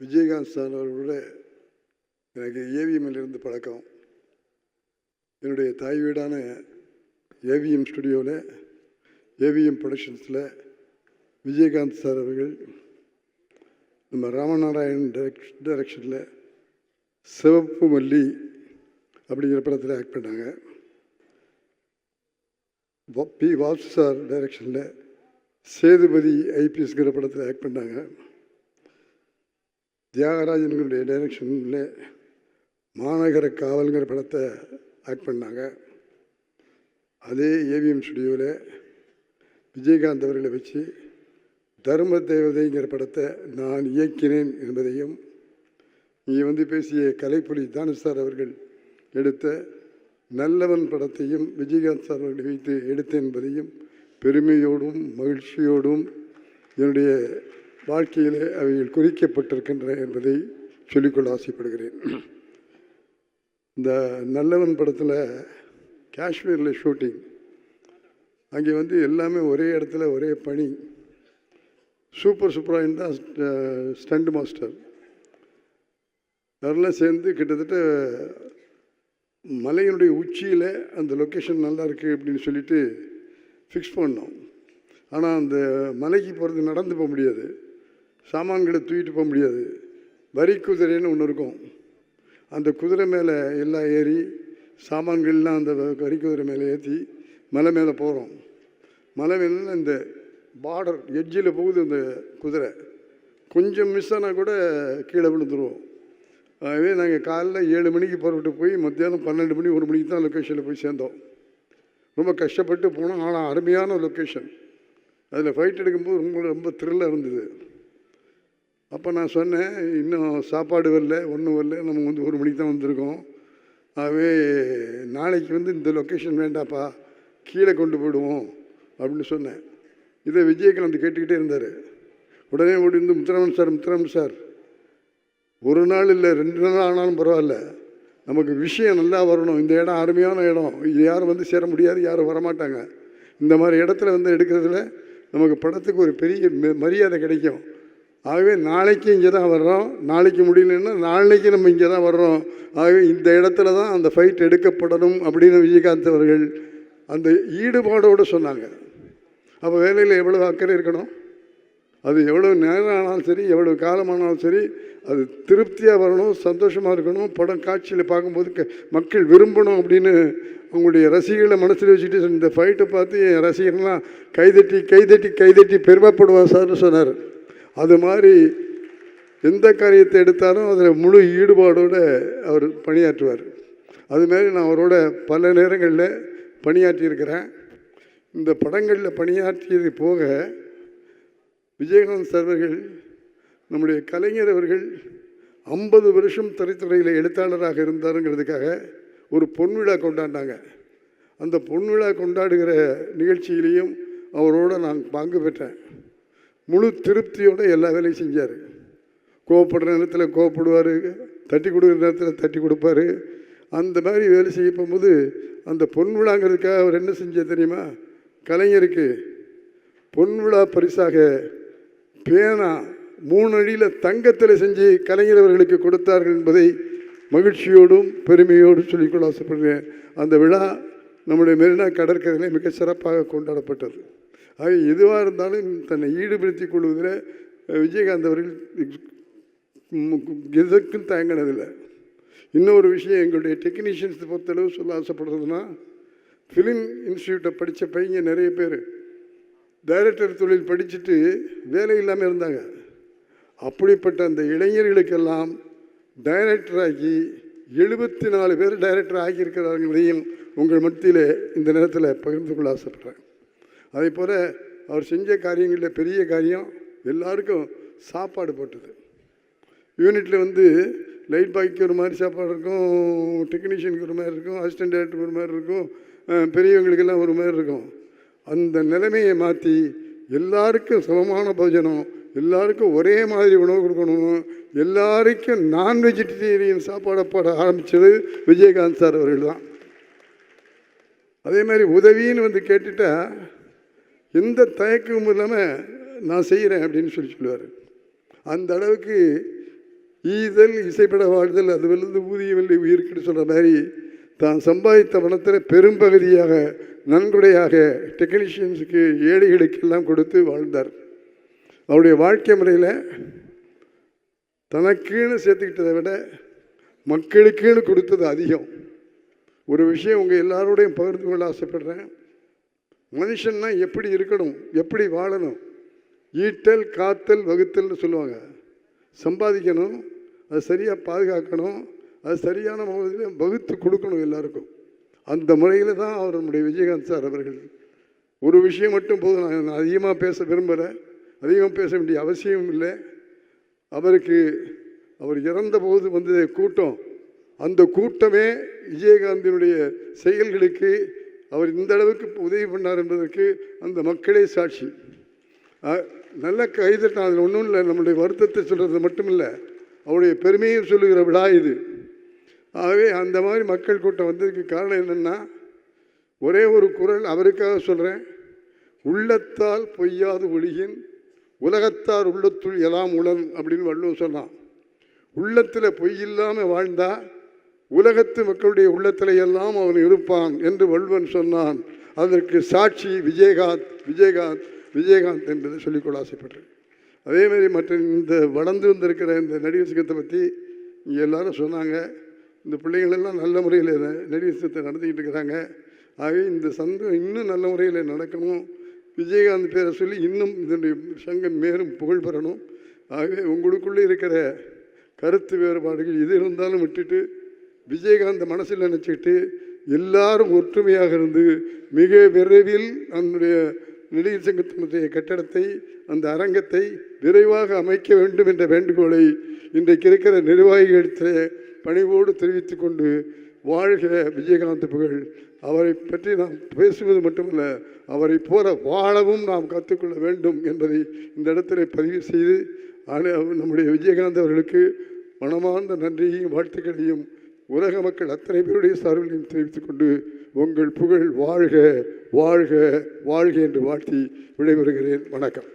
Vijayakanth sir அவர்களோட எனக்கு ஏவிஎம்மிலிருந்து பழக்கம். என்னுடைய தாய் வீடான ஏவிஎம் ஸ்டுடியோவில், ஏவிஎம் ப்ரொடக்ஷன்ஸில் விஜயகாந்த் சார் அவர்கள் நம்ம ராமநாராயண் டைரக்ஷனில் சிவப்பு மல்லி அப்படிங்கிற படத்தில் ஆக்ட் பண்ணாங்க. பி வாசு சார் டைரக்ஷனில் சேதுபதி ஐபிஎஸ்ங்கிற படத்தில் ஆக்ட் பண்ணாங்க. தியாகராஜன்களுடைய டைரக்ஷனில் மாநகர காவல்கிற படத்தை ஆக்ட் பண்ணாங்க. அதே ஏவிஎம் ஸ்டுடியோவில் விஜயகாந்த் அவர்களை வச்சு தர்ம தேவதைங்கிற படத்தை நான் இயக்கினேன் என்பதையும், இங்கே பேசிய கலைப்புலி தானு சார் அவர்கள் எடுத்த நல்லவன் படத்தையும் விஜயகாந்த் சார் அவர்களை வைத்து எடுத்தேன் என்பதையும் பெருமையோடும் மகிழ்ச்சியோடும் என்னுடைய வாழ்க்கையில் அவைகள் குறிக்கப்பட்டிருக்கின்றன என்பதை சொல்லிக்கொள்ள ஆசைப்படுகிறேன். இந்த நல்லவன் படத்தில் காஷ்மீரில் ஷூட்டிங். அங்கே எல்லாமே ஒரே இடத்துல ஒரே பணி. சூப்பராக இருந்தால் ஸ்டண்ட் மாஸ்டர் அதெல்லாம் சேர்ந்து கிட்டத்தட்ட மலையினுடைய உச்சியில் அந்த லொக்கேஷன் நல்லா இருக்குது அப்படின்னு சொல்லிட்டு ஃபிக்ஸ் பண்ணோம். ஆனால் அந்த மலைக்கு போகிறது நடந்து போக முடியாது, சாமான்களை தூக்கிட்டு போக முடியாது. வரி குதிரைன்னு ஒன்று இருக்கும். அந்த குதிரை மேலே எல்லாம் ஏறி சாமான்கள்லாம் அந்த வரி குதிரை மேலே ஏற்றி மலை மேலே போகிறோம். மலை மேலே இந்த பார்டர் எட்ஜில் போகுது அந்த குதிரை. கொஞ்சம் மிஸ் ஆனால் கூட கீழே விழுந்துருவோம். ஆகவே நாங்கள் காலைல 7 மணிக்கு புறப்பட்டு போய் மத்தியானம் 12 மணி 1 மணிக்கு தான் லொக்கேஷனில் போய் சேர்ந்தோம். ரொம்ப கஷ்டப்பட்டு போனோம். ஆனால் அருமையான லொக்கேஷன். அதில் ஃபைட் எடுக்கும்போது ரொம்ப த்ரில்லாக இருந்தது. அப்போ நான் சொன்னேன், இன்னும் சாப்பாடு வரல, ஒன்றும் வரல, நம்ம 1 மணிக்கு தான் வந்திருக்கோம். ஆகவே நாளைக்கு இந்த லொக்கேஷன் வேண்டாப்பா, கீழே கொண்டு போயிடுவோம் அப்படின்னு சொன்னேன். இதை விஜயகாந்த் கேட்டுக்கிட்டே இருந்தார். உடனே ஓடி முத்துராமன் சார் ஒரு நாள் இல்லை 2 நாள் ஆனாலும் பரவாயில்ல, நமக்கு விஷயம் நல்லா வரணும். இந்த இடம் அருமையான இடம், இது யாரும் சேர முடியாது, யாரும் வரமாட்டாங்க. இந்த மாதிரி இடத்துல எடுக்கிறதுல நமக்கு படத்துக்கு ஒரு பெரிய மரியாதை கிடைக்கும். ஆகவே நாளைக்கு இங்கே தான் வர்றோம், நாளைக்கு முடியலன்னா நாளைக்கு நம்ம இங்கே தான் வர்றோம். ஆகவே இந்த இடத்துல தான் அந்த ஃபைட் எடுக்கப்படணும் அப்படின்னு விஜயகாந்த் அவர்கள் அந்த ஈடுபாடோடு சொன்னாங்க. அப்போ வேலையில் எவ்வளோ அக்கறை இருக்கணும், அது எவ்வளோ நேரம் ஆனாலும் சரி, எவ்வளோ காலமானாலும் சரி, அது திருப்தியாக வரணும், சந்தோஷமாக இருக்கணும். படம் காட்சியில் பார்க்கும்போது மக்கள் விரும்பணும் அப்படின்னு அவங்களுடைய ரசிகர்களை மனசில் வச்சுட்டு இந்த ஃபைட்டை பார்த்து என் ரசிகர்லாம் கைதட்டி கைதட்டி கைதட்டி பெருமைப்படுவார் சார்னு சொன்னார். அது மாதிரி எந்த காரியத்தை எடுத்தாலும் அதில் முழு ஈடுபாடோடு அவர் பணியாற்றுவார். அதுமாரி நான் அவரோட பல நேரங்களில் பணியாற்றியிருக்கிறேன். இந்த படங்களில் பணியாற்றியது போக விஜயகாந்த் அவர்கள், நம்முடைய கலைஞர் அவர்கள் 50 வருஷம் திரைத்துறையில் எழுத்தாளராக இருந்தாருங்கிறதுக்காக ஒரு பொன்விழா கொண்டாடினாங்க. அந்த பொன்விழா கொண்டாடுகிற நிகழ்ச்சியிலையும் அவரோடு நான் பங்கு பெற்றேன். முழு திருப்தியோடு எல்லா வேலையும் செஞ்சார். கோவப்படுற நேரத்தில் கோவப்படுவார், தட்டி கொடுக்குற நேரத்தில் தட்டி கொடுப்பார். அந்த மாதிரி வேலை செய்ய போகும்போது அந்த பொன்விழாங்கிறதுக்காக அவர் என்ன செஞ்சார் தெரியுமா? கலைஞருக்கு பொன்விழா பரிசாக பேனா 3 அடியில் தங்கத்தில் செஞ்சு கலைஞர் அவர்களுக்கு கொடுத்தார்கள் என்பதை மகிழ்ச்சியோடும் பெருமையோடும் சொல்லிக்கொள்ள ஆசைப்படுறேன். அந்த விழா நம்முடைய மெரினா கடற்கரையில் மிக சிறப்பாக கொண்டாடப்பட்டது. ஆக எதுவாக இருந்தாலும் தன்னை ஈடுபடுத்திக் கொள்வதில் விஜயகாந்த் அவர்கள் எதற்கும் தயங்கினதில்லை. இன்னொரு விஷயம், எங்களுடைய டெக்னீஷியன்ஸ் பொறுத்தளவு சொல்ல ஆசைப்படுறதுன்னா, ஃபிலிம் இன்ஸ்டியூட்டை படித்த பையங்க நிறைய பேர் டைரக்டர் தொழில் படிச்சுட்டு வேலை இல்லாமல் இருந்தாங்க. அப்படிப்பட்ட அந்த இளைஞர்களுக்கெல்லாம் டைரக்டராகி 74 பேர் டைரக்டர் ஆகியிருக்கிறார்களையும் உங்கள் மத்தியில் இந்த நேரத்தில் பகிர்ந்து கொள்ள ஆசைப்படுறேன். அதே போல் அவர் செஞ்ச காரியங்களில் பெரிய காரியம் எல்லாருக்கும் சாப்பாடு போட்டது. யூனிட்டில் லைட் பாய்க்கு ஒரு மாதிரி சாப்பாடு இருக்கும், டெக்னீஷியனுக்கு ஒரு மாதிரி இருக்கும், அசிஸ்டன்ட் டைரக்டருக்கு ஒரு மாதிரி இருக்கும், பெரியவங்களுக்கெல்லாம் ஒரு மாதிரி இருக்கும். அந்த நிலைமையை மாற்றி எல்லாருக்கும் சமமான போஜனம், எல்லாருக்கும் ஒரே மாதிரி உணவு கொடுக்கணும், எல்லாருக்கும் நான் வெஜிடேரியன் சாப்பாடை போட ஆரம்பித்தது விஜயகாந்த் சார் அவர்கள் தான். அதே மாதிரி உதவின்னு கேட்டுட்டா எந்த தயக்கமும் இல்லாமல் நான் செய்கிறேன் அப்படின்னு சொல்லுவார். அந்த அளவுக்கு ஈதல் இசைப்பட வாழ்தல் அது வெள்ளது ஊதியவில்லை உயிர்க்குன்னு சொல்கிற மாதிரி தான் சம்பாதித்த பணத்தில் பெரும்பகுதியாக நன்கொடையாக டெக்னீஷியன்ஸுக்கு ஏழைகளுக்கெல்லாம் கொடுத்து வாழ்ந்தார். அவருடைய வாழ்க்கை முறையில் தனக்குன்னு சேர்த்துக்கிட்டதை விட மக்களுக்குன்னு கொடுத்தது அதிகம். ஒரு விஷயம் உங்கள் எல்லாரோடையும் பகிர்ந்து கொள்ள ஆசைப்படுறேன். மனுஷன்னா எப்படி இருக்கணும், எப்படி வாழணும், ஈட்டல் காத்தல் வகுத்தல்னு சொல்லுவாங்க. சம்பாதிக்கணும், அது சரியாக பாதுகாக்கணும், அது சரியான முறையில் வகுத்து கொடுக்கணும் எல்லாருக்கும். அந்த முறையில் தான் அவர் நம்முடைய விஜயகாந்த் சார் அவர்கள். ஒரு விஷயம் மட்டும் போதும், நான் அதிகமாக பேச விரும்புகிறேன், அதிகம் பேச வேண்டிய அவசியம் இல்லை. அவர் இறந்தபோது வந்தது கூட்டம், அந்த கூட்டமே விஜயகாந்தினுடைய செயல்களுக்கு அவர் இந்த அளவுக்கு உதவி பண்ணார் என்பதற்கு அந்த மக்களே சாட்சி. நல்ல கைதட்டான், அதில் ஒன்றும் இல்லை. நம்முடைய வருத்தத்தை சொல்கிறது மட்டும் இல்லை, அவருடைய பெருமையும் சொல்லுகிற விழா இது. ஆகவே அந்த மாதிரி மக்கள் கூட்டம் வந்ததுக்கு காரணம் என்னென்னா, ஒரே ஒரு குரல் அவருக்காக சொல்கிறேன். உள்ளத்தால் பொய்யாது ஒளியின் உலகத்தார் உள்ளத்துள் எல்லாம் உளன் அப்படின்னு வள்ளுவன் சொன்னான். உள்ளத்தில் பொய் இல்லாமல் வாழ்ந்தால் உலகத்து மக்களுடைய உள்ளத்தில் எல்லாம் அவன் இருப்பான் என்று வள்ளுவன் சொன்னான். அதற்கு சாட்சி விஜயகாந்த் விஜயகாந்த் விஜயகாந்த் என்பதை சொல்லிக்கொள்ள ஆசைப்பட்டேன். அதேமாதிரி மற்ற இந்த வளர்ந்து வந்திருக்கிற இந்த நடிகர் சங்கத்தை பற்றி இங்கே எல்லோரும் சொன்னாங்க. இந்த பிள்ளைகளெல்லாம் நல்ல முறையில் நடிகர் சங்கத்தை நடத்திக்கிட்டு இருக்கிறாங்க. ஆகவே இந்த சங்கம் இன்னும் நல்ல முறையில் நடக்கணும். விஜயகாந்த் பேரை சொல்லி இன்னும் இதனுடைய சங்கம் மேலும் புகழ் பெறணும். ஆகவே உங்களுக்குள்ளே இருக்கிற கருத்து வேறுபாடுகள் எது இருந்தாலும் விட்டுட்டு விஜயகாந்த் மனசில் நினச்சிக்கிட்டு எல்லாரும் ஒற்றுமையாக இருந்து மிக விரைவில் அதனுடைய நடிகர் சங்கத்தினுடைய கட்டடத்தை, அந்த அரங்கத்தை விரைவாக அமைக்க வேண்டும் என்ற வேண்டுகோளை இன்றைக்கு இருக்கிற நிர்வாகிகளிடத்தில் பணிவோடு தெரிவித்து கொண்டு, வாழ்க விஜயகாந்த் புகழ். அவரை பற்றி நாம் பேசுவது மட்டுமல்ல, அவரை போல வாழவும் நாம் கற்றுக்கொள்ள வேண்டும் என்பதை இந்த இடத்துல பதிவு செய்து, நம்முடைய விஜயகாந்த் அவர்களுக்கு மனமார்ந்த நன்றியையும் வாழ்த்துக்களையும் உலக மக்கள் அத்தனை பேருடைய சார்பிலையும் தெரிவித்துக் கொண்டு, உங்கள் புகழ் வாழ்க வாழ்க வாழ்க என்று வாழ்த்தி விடைபெறுகிறேன். வணக்கம்.